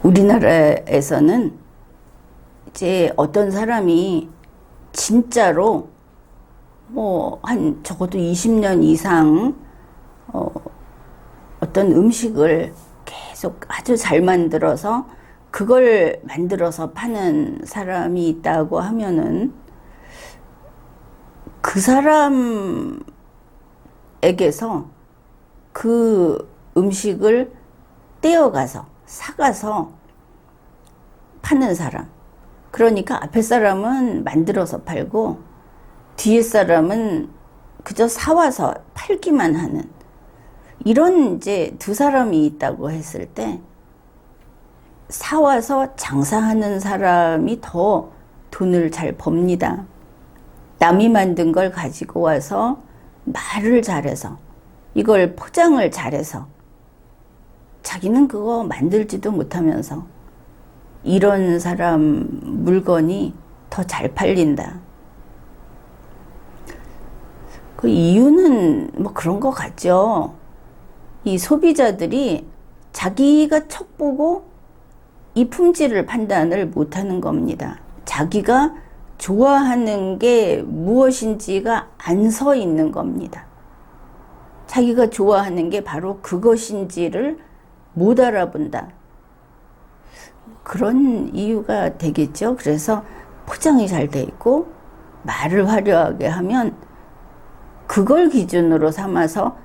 우리나라에서는 이제 어떤 사람이 진짜로 뭐 한 적어도 20년 이상 어떤 음식을 계속 아주 잘 만들어서 그걸 만들어서 파는 사람이 있다고 하면은 그 사람에게서 그 음식을 떼어가서 사가서 파는 사람. 그러니까 앞에 사람은 만들어서 팔고 뒤에 사람은 그저 사와서 팔기만 하는 이런 이제 두 사람이 있다고 했을 때 사와서 장사하는 사람이 더 돈을 잘 법니다. 남이 만든 걸 가지고 와서 말을 잘해서 이걸 포장을 잘해서 자기는 그거 만들지도 못하면서 이런 사람 물건이 더 잘 팔린다. 그 이유는 뭐 그런 것 같죠. 이 소비자들이 자기가 척 보고 이 품질을 판단을 못하는 겁니다. 자기가 좋아하는 게 무엇인지가 안 서 있는 겁니다. 자기가 좋아하는 게 바로 그것인지를 못 알아본다. 그런 이유가 되겠죠. 그래서 포장이 잘 돼 있고 말을 화려하게 하면 그걸 기준으로 삼아서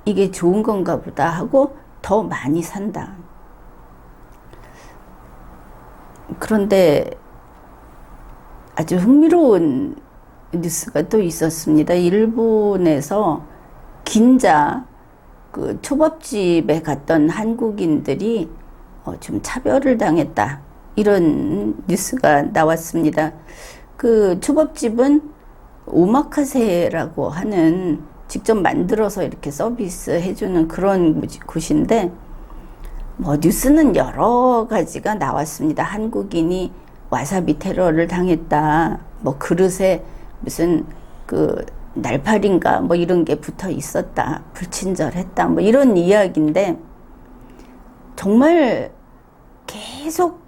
이게 좋은 건가 보다 하고 더 많이 산다. 그런데 아주 흥미로운 뉴스가 또 있었습니다. 일본에서 긴자 그 초밥집에 갔던 한국인들이 좀 차별을 당했다. 이런 뉴스가 나왔습니다. 그 초밥집은 오마카세라고 하는 직접 만들어서 이렇게 서비스 해주는 그런 곳인데 뭐 뉴스는 여러 가지가 나왔습니다. 한국인이 와사비 테러를 당했다. 뭐 그릇에 무슨 그 날파리인가 뭐 이런 게 붙어 있었다. 불친절했다. 뭐 이런 이야기인데 정말 계속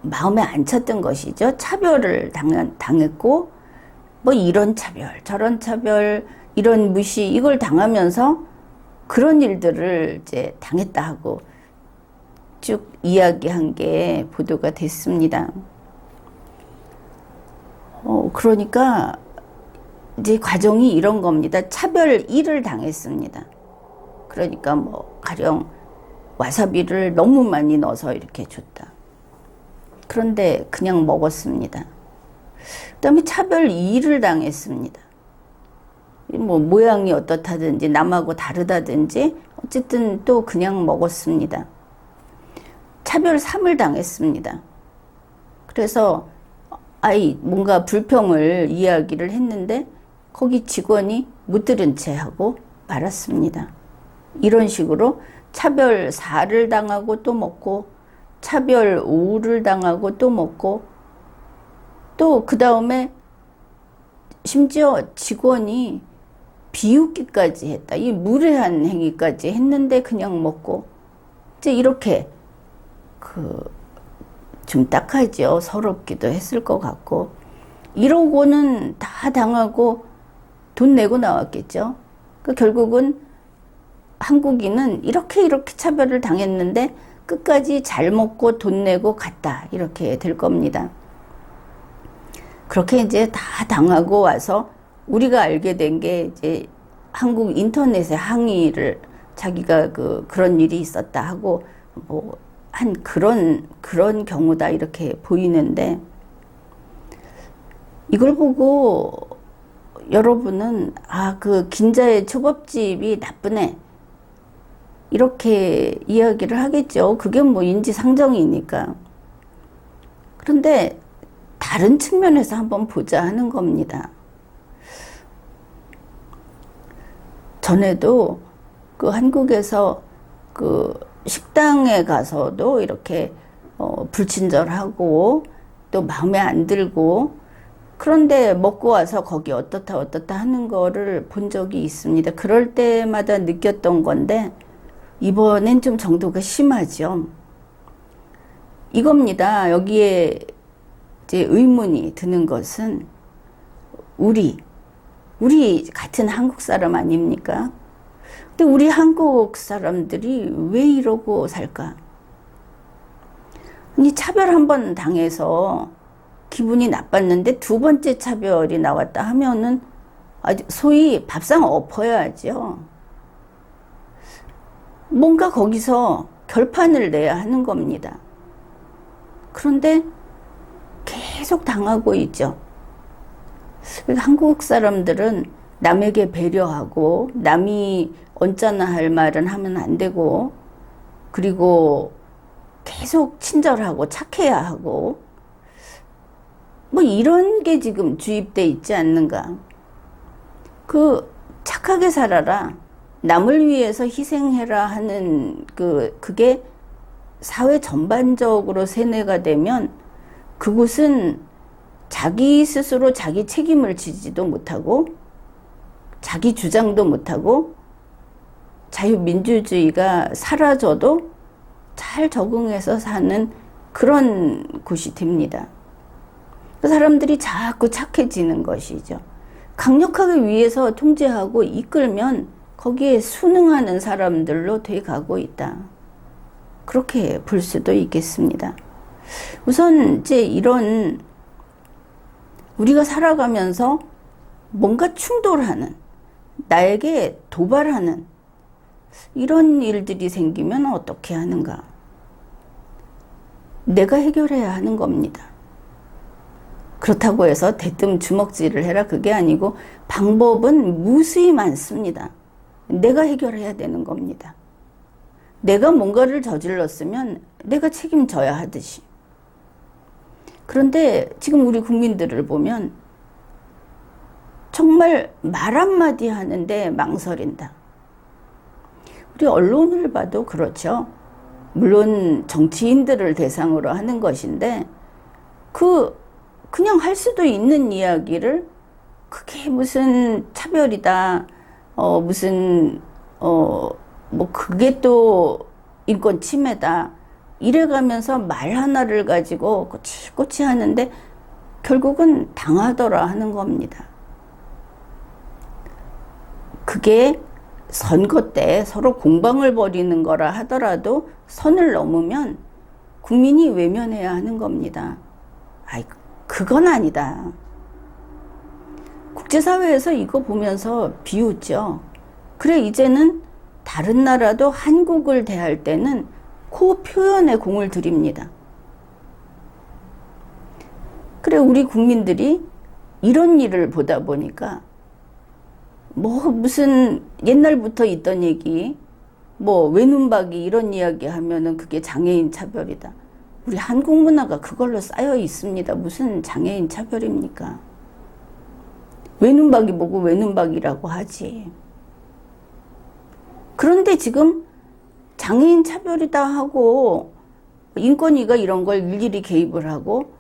마음에 안 찼던 것이죠. 차별을 당했고 뭐 이런 차별 저런 차별 이런 무시 이걸 당하면서 그런 일들을 이제 당했다 하고 쭉 이야기한 게 보도가 됐습니다. 그러니까 이제 과정이 이런 겁니다. 차별 1을 당했습니다. 그러니까 뭐 가령 와사비를 너무 많이 넣어서 이렇게 줬다. 그런데 그냥 먹었습니다. 그다음에 차별 2를 당했습니다. 뭐 모양이 어떻다든지 남하고 다르다든지 어쨌든 또 그냥 먹었습니다. 차별 3을 당했습니다. 그래서 뭔가 불평을 이야기를 했는데 거기 직원이 못 들은 채 하고 말았습니다. 이런 식으로 차별 4를 당하고 또 먹고 차별 5를 당하고 또 먹고 또 그 다음에 심지어 직원이 비웃기까지 했다. 이 무례한 행위까지 했는데 그냥 먹고 이제 이렇게 좀 딱하죠. 서럽기도 했을 것 같고 이러고는 다 당하고 돈 내고 나왔겠죠. 결국은 한국인은 이렇게 차별을 당했는데 끝까지 잘 먹고 돈 내고 갔다. 이렇게 될 겁니다. 그렇게 이제 다 당하고 와서 우리가 알게 된 게 이제 한국 인터넷에 항의를 자기가 그런 일이 있었다 하고 뭐 한 그런 경우다 이렇게 보이는데 이걸 보고 여러분은 그 긴자의 초밥집이 나쁘네 이렇게 이야기를 하겠죠. 그게 뭐 인지상정이니까. 그런데 다른 측면에서 한번 보자 하는 겁니다. 전에도 한국에서 식당에 가서도 이렇게 불친절하고 또 마음에 안 들고 그런데 먹고 와서 거기 어떻다 하는 거를 본 적이 있습니다. 그럴 때마다 느꼈던 건데 이번엔 좀 정도가 심하죠. 이겁니다. 여기에 이제 의문이 드는 것은 우리 같은 한국 사람 아닙니까? 근데 우리 한국 사람들이 왜 이러고 살까? 아니, 차별 한 번 당해서 기분이 나빴는데 두 번째 차별이 나왔다 하면은 소위 밥상 엎어야죠. 뭔가 거기서 결판을 내야 하는 겁니다. 그런데 계속 당하고 있죠. 한국 사람들은 남에게 배려하고 남이 언짢아 할 말은 하면 안 되고, 그리고 계속 친절하고 착해야 하고, 뭐 이런 게 지금 주입돼 있지 않는가. 착하게 살아라, 남을 위해서 희생해라 하는 그게 사회 전반적으로 세뇌가 되면 그곳은 자기 스스로 자기 책임을 지지도 못하고 자기 주장도 못하고 자유민주주의가 사라져도 잘 적응해서 사는 그런 곳이 됩니다. 사람들이 자꾸 착해지는 것이죠. 강력하게 위에서 통제하고 이끌면 거기에 순응하는 사람들로 돼가고 있다. 그렇게 볼 수도 있겠습니다. 우선 이제 이런 우리가 살아가면서 뭔가 충돌하는, 나에게 도발하는 이런 일들이 생기면 어떻게 하는가? 내가 해결해야 하는 겁니다. 그렇다고 해서 대뜸 주먹질을 해라, 그게 아니고 방법은 무수히 많습니다. 내가 해결해야 되는 겁니다. 내가 뭔가를 저질렀으면 내가 책임져야 하듯이. 그런데 지금 우리 국민들을 보면 정말 말 한마디 하는데 망설인다. 우리 언론을 봐도 그렇죠. 물론 정치인들을 대상으로 하는 것인데 그냥 할 수도 있는 이야기를 그게 무슨 차별이다, 뭐 그게 또 인권 침해다, 이래가면서 말 하나를 가지고 꼬치꼬치 하는데 결국은 당하더라 하는 겁니다. 그게 선거 때 서로 공방을 벌이는 거라 하더라도 선을 넘으면 국민이 외면해야 하는 겁니다. 그건 아니다. 국제사회에서 이거 보면서 비웃죠. 그래, 이제는 다른 나라도 한국을 대할 때는 그 표현에 공을 들입니다. 그래, 우리 국민들이 이런 일을 보다 보니까 뭐 무슨 옛날부터 있던 얘기, 뭐 외눈박이 이런 이야기 하면은 그게 장애인 차별이다. 우리 한국 문화가 그걸로 쌓여 있습니다. 무슨 장애인 차별입니까? 외눈박이 보고 외눈박이라고 하지. 그런데 지금 장애인 차별이다 하고 인권위가 이런 걸 일일이 개입을 하고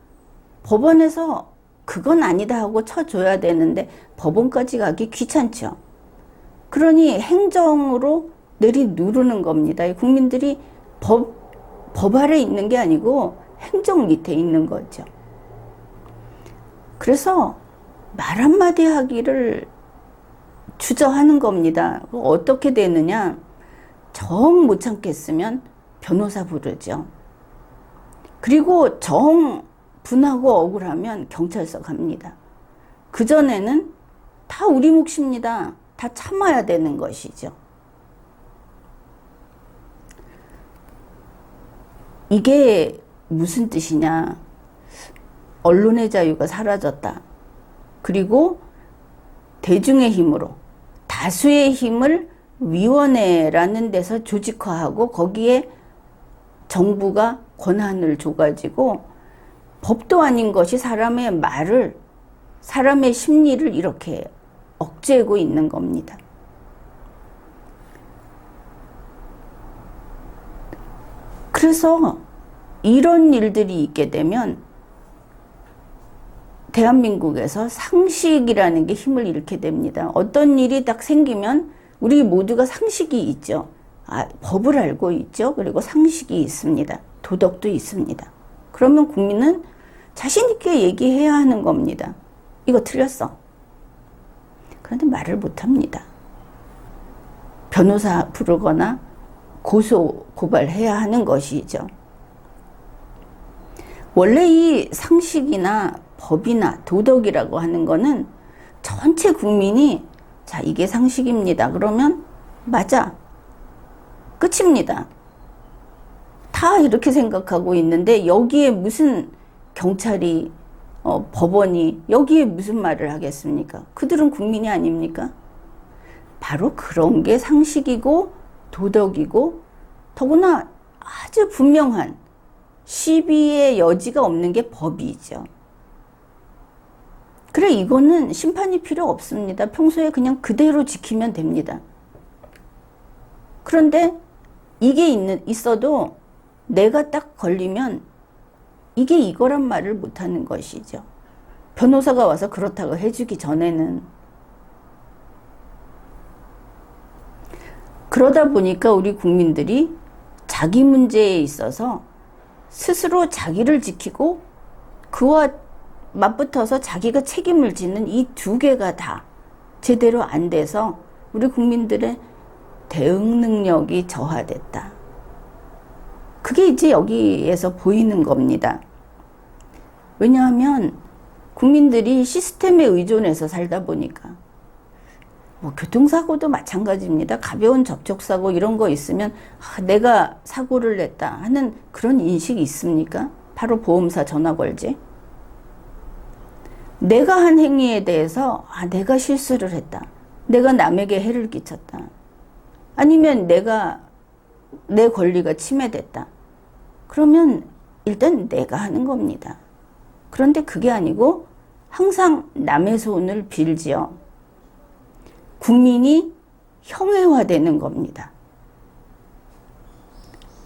법원에서 그건 아니다 하고 쳐줘야 되는데 법원까지 가기 귀찮죠. 그러니 행정으로 내리누르는 겁니다. 국민들이 법 아래 있는 게 아니고 행정 밑에 있는 거죠. 그래서 말 한마디 하기를 주저하는 겁니다. 어떻게 되느냐? 정 못 참겠으면 변호사 부르죠. 그리고 정 분하고 억울하면 경찰서 갑니다. 그전에는 다 우리 몫입니다. 다 참아야 되는 것이죠. 이게 무슨 뜻이냐? 언론의 자유가 사라졌다. 그리고 대중의 힘으로, 다수의 힘을 위원회라는 데서 조직화하고 거기에 정부가 권한을 줘가지고 법도 아닌 것이 사람의 말을, 사람의 심리를 이렇게 억제하고 있는 겁니다. 그래서 이런 일들이 있게 되면 대한민국에서 상식이라는 게 힘을 잃게 됩니다. 어떤 일이 딱 생기면 우리 모두가 상식이 있죠. 법을 알고 있죠. 그리고 상식이 있습니다. 도덕도 있습니다. 그러면 국민은 자신 있게 얘기해야 하는 겁니다. 이거 틀렸어. 그런데 말을 못 합니다. 변호사 부르거나 고소 고발해야 하는 것이죠. 원래 이 상식이나 법이나 도덕이라고 하는 거는 전체 국민이 자, 이게 상식입니다. 그러면 맞아. 끝입니다. 다 이렇게 생각하고 있는데 여기에 무슨 경찰이 법원이 여기에 무슨 말을 하겠습니까? 그들은 국민이 아닙니까? 바로 그런 게 상식이고 도덕이고 더구나 아주 분명한 시비의 여지가 없는 게 법이죠. 그래, 이거는 심판이 필요 없습니다. 평소에 그냥 그대로 지키면 됩니다. 그런데 이게 있어도 내가 딱 걸리면 이게 이거란 말을 못하는 것이죠. 변호사가 와서 그렇다고 해주기 전에는. 그러다 보니까 우리 국민들이 자기 문제에 있어서 스스로 자기를 지키고 그와 맞붙어서 자기가 책임을 지는 이 두 개가 다 제대로 안 돼서 우리 국민들의 대응 능력이 저하됐다. 그게 이제 여기에서 보이는 겁니다. 왜냐하면 국민들이 시스템에 의존해서 살다 보니까 교통사고도 마찬가지입니다. 가벼운 접촉사고 이런 거 있으면 내가 사고를 냈다 하는 그런 인식이 있습니까? 바로 보험사 전화 걸지. 내가 한 행위에 대해서 내가 실수를 했다. 내가 남에게 해를 끼쳤다. 아니면 내 권리가 침해됐다. 그러면 일단 내가 하는 겁니다. 그런데 그게 아니고 항상 남의 손을 빌지요. 국민이 형해화되는 겁니다.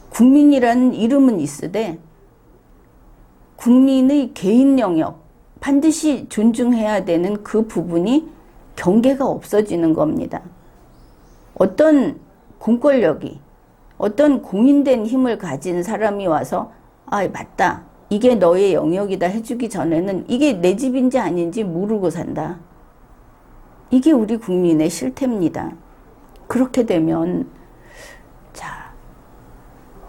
국민이라는 이름은 있으되 국민의 개인 영역, 반드시 존중해야 되는 그 부분이 경계가 없어지는 겁니다. 어떤 공권력이, 어떤 공인된 힘을 가진 사람이 와서 맞다. 이게 너의 영역이다 해주기 전에는 이게 내 집인지 아닌지 모르고 산다. 이게 우리 국민의 실태입니다. 그렇게 되면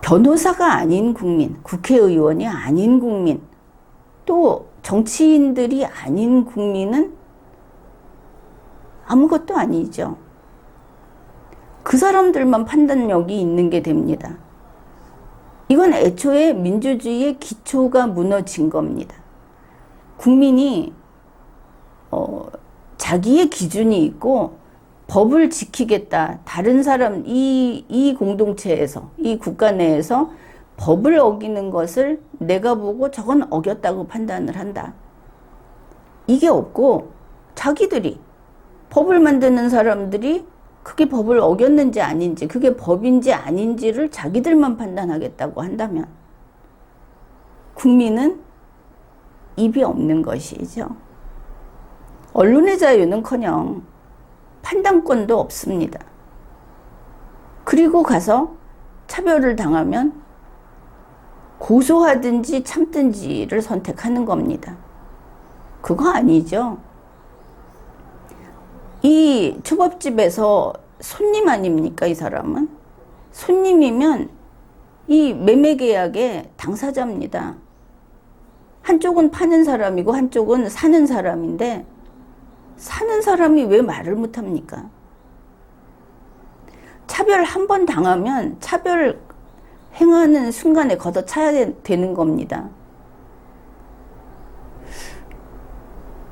변호사가 아닌 국민, 국회의원이 아닌 국민, 또 정치인들이 아닌 국민은 아무것도 아니죠. 그 사람들만 판단력이 있는 게 됩니다. 이건 애초에 민주주의의 기초가 무너진 겁니다. 국민이 자기의 기준이 있고 법을 지키겠다. 다른 사람, 이 공동체에서, 이 국가 내에서 법을 어기는 것을 내가 보고 저건 어겼다고 판단을 한다. 이게 없고 자기들이 법을 만드는 사람들이 그게 법을 어겼는지 아닌지, 그게 법인지 아닌지를 자기들만 판단하겠다고 한다면 국민은 입이 없는 것이죠. 언론의 자유는커녕 판단권도 없습니다. 그리고 가서 차별을 당하면 고소하든지 참든지를 선택하는 겁니다. 그거 아니죠. 이 초밥집에서 손님 아닙니까, 이 사람은? 손님이면 이 매매계약의 당사자입니다. 한쪽은 파는 사람이고 한쪽은 사는 사람인데 사는 사람이 왜 말을 못합니까? 차별 한 번 당하면 차별 행하는 순간에 걷어차야 되는 겁니다.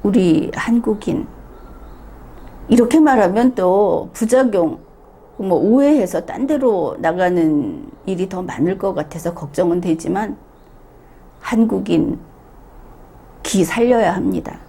우리 한국인 이렇게 말하면 또 부작용, 오해해서 딴 데로 나가는 일이 더 많을 것 같아서 걱정은 되지만 한국인 기 살려야 합니다.